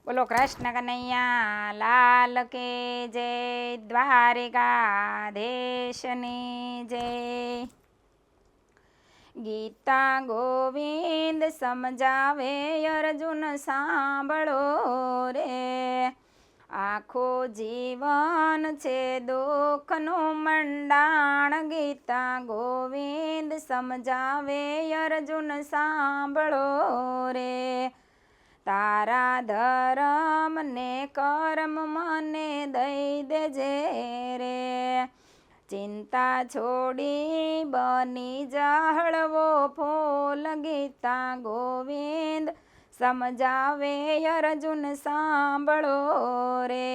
બોલો કૃષ્ણ કનૈયા લાલ કે જય, દ્વારિકાધીશની જય। ગીતા ગોવિંદ સમજાવે અર્જુન સાંભળો રે, આખું જીવન છે દુઃખનું મંડાણ। ગીતા ગોવિંદ સમજાવે અર્જુન સાંભળો રે, તારા ધર્મ ને કર્મ મને દઈ દેજે રે, ચિંતા છોડી બની ઝાડવો ફૂલ। ગીતા ગોવિંદ સમજાવે અર્જુન સાંભળો રે,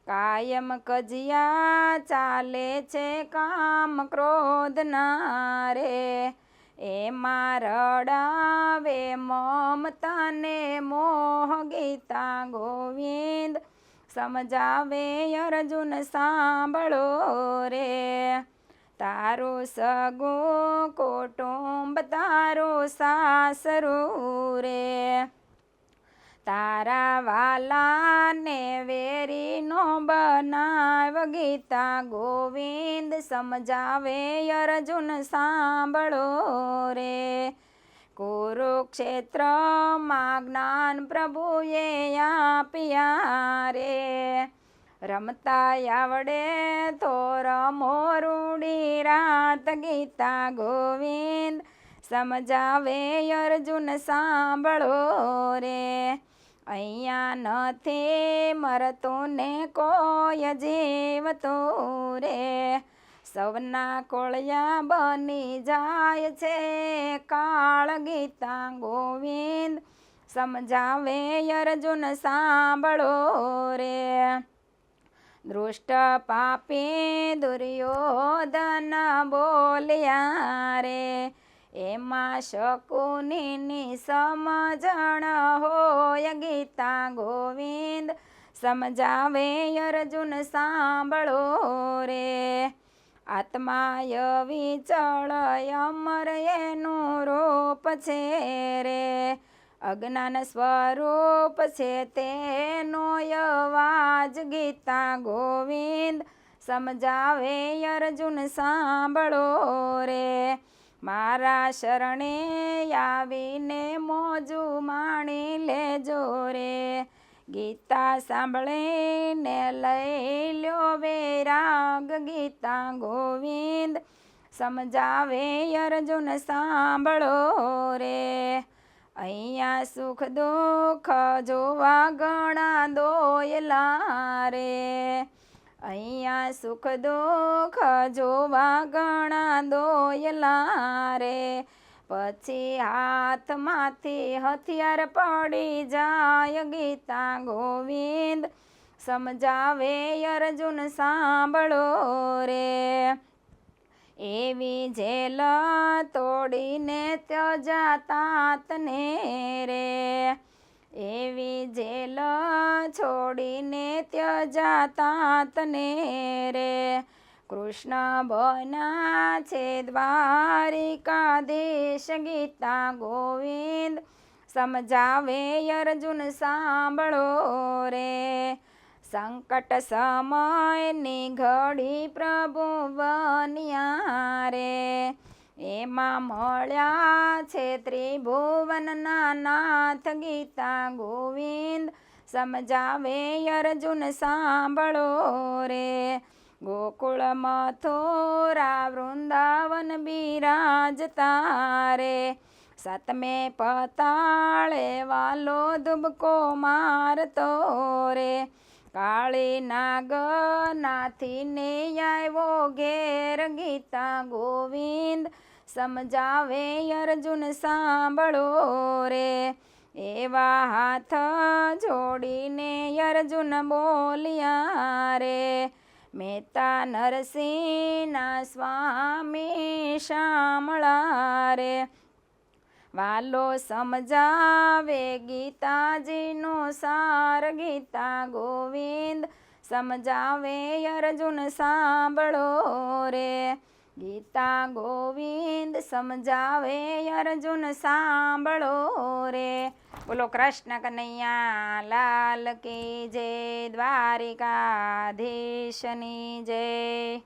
કાયમ કજિયા ચાલે છે કામ ક્રોધના રે, એમાં રડાવે મમતા ને મોહ। ગીતા ગોવિંદ સમજાવે અર્જુન સાંભળો રે, તારું સગું કુટુંબ તારું સાસરું રે, તારા વાલાને વેરી નો બનાવ। ગીતા ગોવિંદ સમજાવે અર્જુન સાંભળો રે, કુરુક્ષેત્રમાં જ્ઞાન પ્રભુએ આપ્યા રે, રમતા આવડે તો રમો રૂડી રાત। ગીતા ગોવિંદ સમજાવે અર્જુન સાંભળો રે, અહીંયા નથી મરતું ને કોઈ જીવતું રે, સૌના કોળિયા બની જાય છે કાળ। ગીતા ગોવિંદ સમજાવે અર્જુન સાંભળો રે, દુષ્ટ પાપી દુર્યોધન બોલ્યા રે, એમાં શકુનીની સમજણ હોય। ગીતા ગોવિંદ સમજાવે અર્જુન સાંભળો રે, આત્માય વિચળ અમર એનું રૂપ છે રે, અજ્ઞાન સ્વરૂપ છે તેનો અવાજ। ગીતા ગોવિંદ સમજાવે અર્જુન સાંભળો રે, મારા શરણે આવીને મોજું માણી લેજો રે, ગીતા સાંભળીને લઈ લ્યો વૈરાગ। ગીતા ગોવિંદ સમજાવે અર્જુન સાંભળો રે, અહીંયા સુખ દુઃખ જોવા ઘણા દોયલા રે, અહીંયા સુખ દુઃખ જોવા ઘણા દોયલા રે, પછી હાથમાંથી હથિયાર પડી જાય। ગીતા ગોવિંદ સમજાવે અર્જુન સાંભળો રે, એવી જેલ તોડીને ત્યજા તાતને રે, એવી જેલ છોડીને ત્યજા તાતને રે, કૃષ્ણ બન્યા છે દ્વારિકાધીશ। ગીતા ગોવિંદ સમજાવે અર્જુન સાંભળો રે, સંકટ સમયની ઘડી પ્રભુ બન્યા રે, એમાં મળ્યા છે ત્રિભુવનના નાથ। ગીતા ગોવિંદ સમજાવે અર્જુન સાંભળો રે, ગોકુળ મથુરા વૃંદાવન બિરાજતા રે, સાતમે પતાળે વાલો ધુબકો મારતો રે, કાળી નાગનાથી ને આવ્યો ઘેર। ગીતા ગોવિંદ સમજાવે અર્જુન સાંભળો રે, એવા હાથ જોડીને અર્જુન બોલ્યા રે, મહેતા નરસિંહના સ્વામી શામળા રે, વાલો સમજાવે ગીતાજીનો સાર। ગીતા ગોવિંદ સમજાવે અર્જુન સાંભળો રે, ગીતા ગોવિંદ સમજાવે અર્જુન સાંભળો રે। બોલો કૃષ્ણ કનૈયા લાલ કી જય, દ્વારિકાધીશની જય.